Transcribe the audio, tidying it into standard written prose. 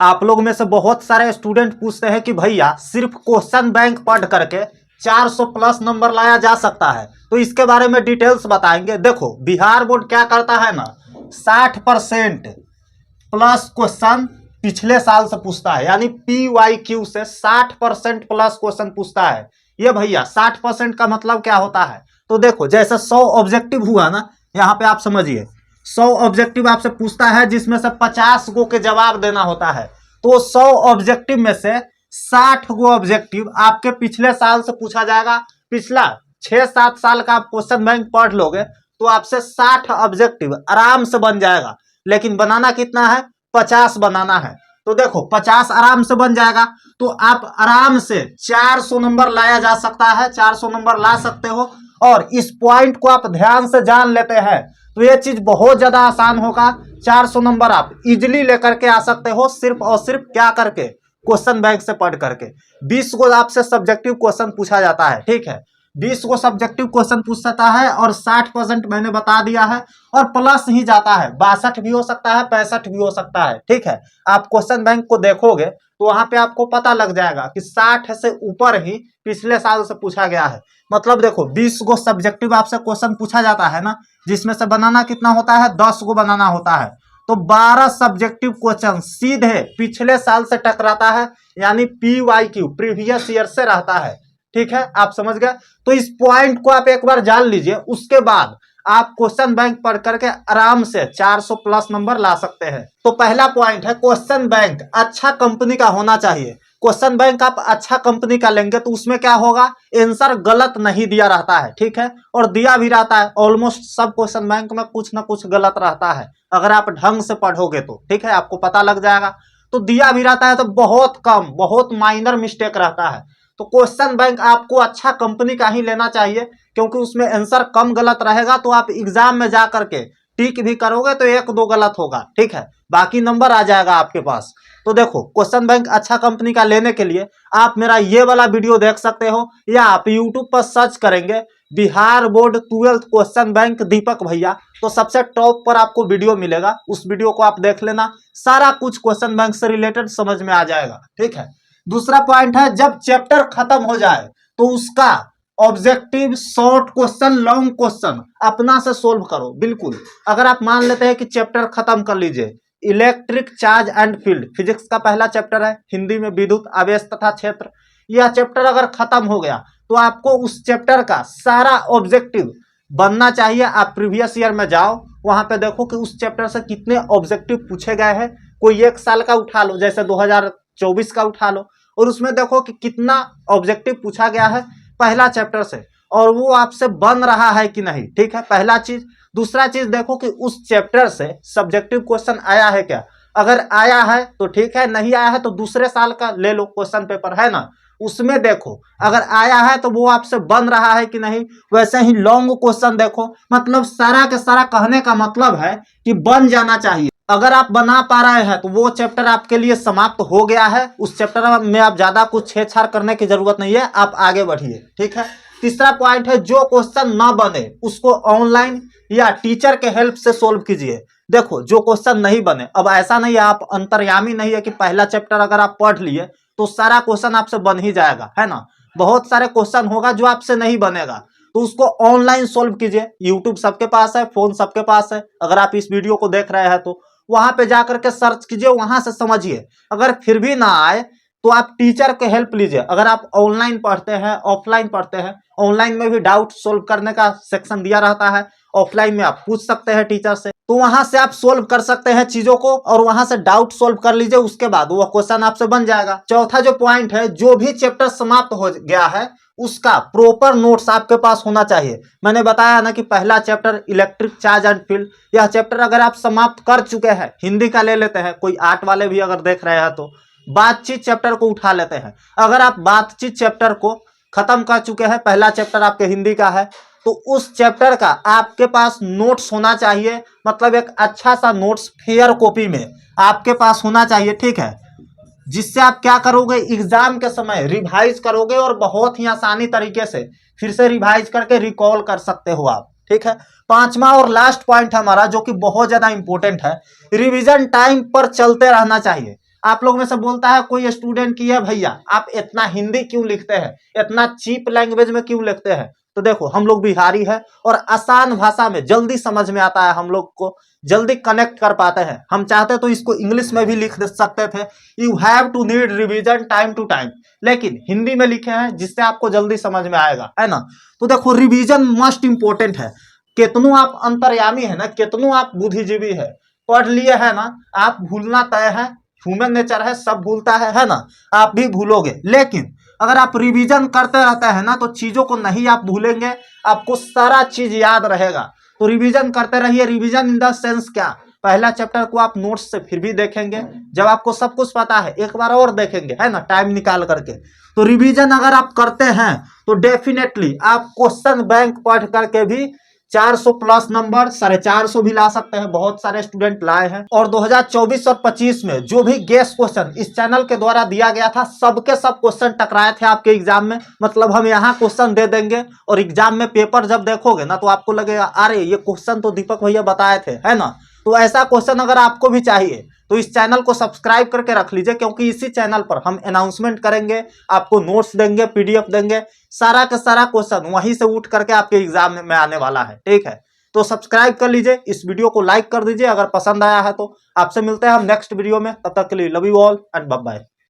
आप लोग में से बहुत सारे स्टूडेंट पूछते हैं कि भैया सिर्फ क्वेश्चन बैंक पढ़ करके 400 प्लस नंबर लाया जा सकता है, तो इसके बारे में डिटेल्स बताएंगे। देखो बिहार बोर्ड क्या करता है ना, 60% प्लस क्वेश्चन पिछले साल से पूछता है, यानी PYQ से 60% प्लस क्वेश्चन पूछता है। ये भैया 60% का मतलब क्या होता है, तो देखो जैसे 100 ऑब्जेक्टिव हुआ ना, यहाँ पे आप समझिए 100 ऑब्जेक्टिव आपसे पूछता है जिसमें से 50 गो के जवाब देना होता है, तो 100 ऑब्जेक्टिव में से 60 गो ऑब्जेक्टिव आपके पिछले साल से पूछा जाएगा। पिछला 6-7 साल का आप क्वेश्चन बैंक पढ़ लोगे तो आपसे 60 ऑब्जेक्टिव आराम से बन जाएगा, लेकिन बनाना कितना है, 50 बनाना है। तो देखो 50 आराम से बन जाएगा, तो आप आराम से 400 नंबर लाया जा सकता है, 400 नंबर ला सकते हो। और इस पॉइंट को आप ध्यान से जान लेते हैं तो ये चीज बहुत ज्यादा आसान होगा। 400 नंबर आप इजिली लेकर के आ सकते हो, सिर्फ और सिर्फ क्या करके, क्वेश्चन बैंक से पढ़ करके। 20 को आपसे सब्जेक्टिव क्वेश्चन पूछा जाता है, ठीक है, 20 को सब्जेक्टिव क्वेश्चन पूछ सकता है और 60% मैंने बता दिया है, और प्लस ही जाता है, 62 भी हो सकता है, 65 भी हो सकता है, ठीक है। आप क्वेश्चन बैंक को देखोगे तो वहां पे आपको पता लग जाएगा कि 60 से ऊपर ही पिछले साल से पूछा गया है। मतलब देखो 20 गो सब्जेक्टिव आपसे क्वेश्चन पूछा जाता है ना, जिसमें से बनाना कितना होता है, 10 गो बनाना होता है, तो 12 सब्जेक्टिव क्वेश्चन सीधे पिछले साल से टकराता है, यानी PYQ प्रीवियस ईयर से रहता है, ठीक है, आप समझ गए। तो इस पॉइंट को आप एक बार जान लीजिए, उसके बाद आप क्वेश्चन बैंक पढ़ करके आराम से 400 प्लस नंबर ला सकते हैं। तो पहला पॉइंट है क्वेश्चन बैंक अच्छा कंपनी का होना चाहिए। क्वेश्चन बैंक आप अच्छा कंपनी का लेंगे तो उसमें क्या होगा, आंसर गलत नहीं दिया रहता है, ठीक है, और दिया भी रहता है, ऑलमोस्ट सब क्वेश्चन बैंक में कुछ ना कुछ गलत रहता है, अगर आप ढंग से पढ़ोगे तो, ठीक है, आपको पता लग जाएगा। तो दिया भी रहता है तो बहुत कम, बहुत माइनर मिस्टेक रहता है। तो क्वेश्चन बैंक आपको अच्छा कंपनी का ही लेना चाहिए, क्योंकि उसमें आंसर कम गलत रहेगा, तो आप एग्जाम में जा करके टिक भी करोगे तो 1-2 गलत होगा, ठीक है, बाकी नंबर आ जाएगा आपके पास। तो देखो क्वेश्चन बैंक अच्छा कंपनी का लेने के लिए आप मेरा ये वाला वीडियो देख सकते हो, या आप यूट्यूब पर सर्च करेंगे Bihar board 12th question bank Deepak भैया, तो सबसे टॉप पर आपको वीडियो मिलेगा, उस वीडियो को आप देख लेना, सारा कुछ क्वेश्चन बैंक से रिलेटेड समझ में आ जाएगा, ठीक है। दूसरा पॉइंट है जब चैप्टर खत्म हो जाए तो उसका objective short question, long question अपना से सोल्व करो। बिल्कुल, अगर आप मान लेते हैं कि चैप्टर खत्म कर लीजिए, electric charge and field, physics का पहला चैप्टर है, हिंदी में विद्युत आवेश तथा क्षेत्र, यह चैप्टर अगर खत्म हो गया तो आपको उस चैप्टर का सारा ऑब्जेक्टिव बनना चाहिए। आप प्रीवियस ईयर में जाओ, वहां पे देखो कि उस चैप्टर से कितने ऑब्जेक्टिव पूछे गए हैं। कोई एक साल का उठा लो, जैसे 2024 का उठा लो, और उसमें देखो कि कितना ऑब्जेक्टिव पूछा गया है पहला चैप्टर से, और वो आपसे बन रहा है कि नहीं, ठीक है, पहला चीज। दूसरा चीज देखो कि उस चैप्टर से सब्जेक्टिव क्वेश्चन आया है क्या, अगर आया है तो ठीक है, नहीं आया है तो दूसरे साल का ले लो क्वेश्चन पेपर, है ना, उसमें देखो अगर आया है तो वो आपसे बन रहा है कि नहीं। वैसे ही लॉन्ग क्वेश्चन देखो, मतलब सारा के सारा कहने का मतलब है कि बन जाना चाहिए। अगर आप बना पा रहे हैं तो वो चैप्टर आपके लिए समाप्त हो गया है, उस चैप्टर में आप ज्यादा कुछ छेड़छाड़ करने की जरूरत नहीं है, आप आगे बढ़िए, ठीक है। तीसरा पॉइंट है जो क्वेश्चन ना बने उसको ऑनलाइन या टीचर के हेल्प से सोल्व कीजिए। देखो जो क्वेश्चन नहीं बने, अब ऐसा नहीं है, आप अंतर्यामी नहीं है कि पहला चैप्टर अगर आप पढ़ लिए तो सारा क्वेश्चन आपसे बन ही जाएगा, है ना, बहुत सारे क्वेश्चन होगा जो आपसे नहीं बनेगा, तो उसको ऑनलाइन सोल्व कीजिए। यूट्यूब सबके पास है, फोन सबके पास है, अगर आप इस वीडियो को देख रहे हैं तो वहां पे जाकर के सर्च कीजिए, वहां से समझिए। अगर फिर भी ना आए तो आप टीचर के हेल्प लीजिए। अगर आप ऑनलाइन पढ़ते हैं, ऑफलाइन पढ़ते हैं, ऑनलाइन में भी डाउट सोल्व करने का सेक्शन दिया रहता है, ऑफलाइन में आप पूछ सकते हैं टीचर से, तो वहां से आप सोल्व कर सकते हैं चीजों को, और वहां से डाउट सोल्व कर लीजिए, उसके बाद वो क्वेश्चन आपसे बन जाएगा। चौथा जो पॉइंट है, जो भी चैप्टर समाप्त हो गया है उसका प्रॉपर नोट्स आपके पास होना चाहिए। मैंने बताया ना कि पहला chapter electric charge and field, यह चैप्टर अगर आप समाप्त कर चुके हैं, हिंदी का ले लेते हैं, कोई आर्ट वाले भी अगर देख रहे हैं तो बातचीत चैप्टर को उठा लेते हैं। अगर आप बातचीत चैप्टर को खत्म कर चुके हैं, पहला चैप्टर आपके हिंदी का है, तो उस चैप्टर का आपके पास नोट्स होना चाहिए, मतलब एक अच्छा सा नोट्स फेयर कॉपी में आपके पास होना चाहिए, ठीक है, जिससे आप क्या करोगे, एग्जाम के समय रिवाइज करोगे और बहुत ही आसानी तरीके से फिर से रिवाइज करके रिकॉल कर सकते हो आप, ठीक है। पांचवा और लास्ट पॉइंट हमारा जो कि बहुत ज्यादा इंपॉर्टेंट है, रिवीजन टाइम पर चलते रहना चाहिए। आप लोग में से बोलता है कोई स्टूडेंट की है भैया आप इतना हिंदी क्यों लिखते हैं, इतना चीप लैंग्वेज में क्यों लिखते हैं। तो देखो हम लोग बिहारी है और आसान भाषा में जल्दी समझ में आता है, हम लोग को जल्दी कनेक्ट कर पाते हैं। हम चाहते तो इसको इंग्लिश में भी लिख सकते थे, you have to need revision time to time, लेकिन हिंदी में लिखे हैं जिससे आपको जल्दी समझ में आएगा, है ना। तो देखो रिवीजन मस्ट इंपोर्टेंट है। कितनों आप अंतर्यामी है ना, कितनों आप बुद्धिजीवी है, पढ़ लिए है ना, आप भूलना तय है, ह्यूमन नेचर है, सब भूलता है ना, आप भी भूलोगे। लेकिन अगर आप रिवीजन करते रहते हैं ना तो चीजों को नहीं आप भूलेंगे, आपको सारा चीज याद रहेगा। तो रिवीजन करते रहिए। रिवीजन इन द सेंस क्या, पहला चैप्टर को आप नोट्स से फिर भी देखेंगे, जब आपको सब कुछ पता है एक बार और देखेंगे, है ना, टाइम निकाल करके। तो रिवीजन अगर आप करते हैं तो डेफिनेटली आप क्वेश्चन बैंक पढ़ करके भी 400 प्लस नंबर, 450 भी ला सकते हैं, बहुत सारे स्टूडेंट लाए हैं। और 2024 और 25 में जो भी गेस्ट क्वेश्चन इस चैनल के द्वारा दिया गया था, सबके सब क्वेश्चन टकराए थे आपके एग्जाम में। मतलब हम यहाँ क्वेश्चन दे देंगे और एग्जाम में पेपर जब देखोगे ना तो आपको लगेगा अरे ये क्वेश्चन तो दीपक भैया बताए थे, है ना। तो ऐसा क्वेश्चन अगर आपको भी चाहिए तो इस चैनल को सब्सक्राइब करके रख लीजिए, क्योंकि इसी चैनल पर हम अनाउंसमेंट करेंगे, आपको नोट्स देंगे, पीडीएफ देंगे, सारा का सारा क्वेश्चन वहीं से उठ करके आपके एग्जाम में आने वाला है, ठीक है। तो सब्सक्राइब कर लीजिए, इस वीडियो को लाइक कर दीजिए अगर पसंद आया है तो। आपसे मिलते हैं हम नेक्स्ट वीडियो में, तब तक के लिए love you all and bye bye.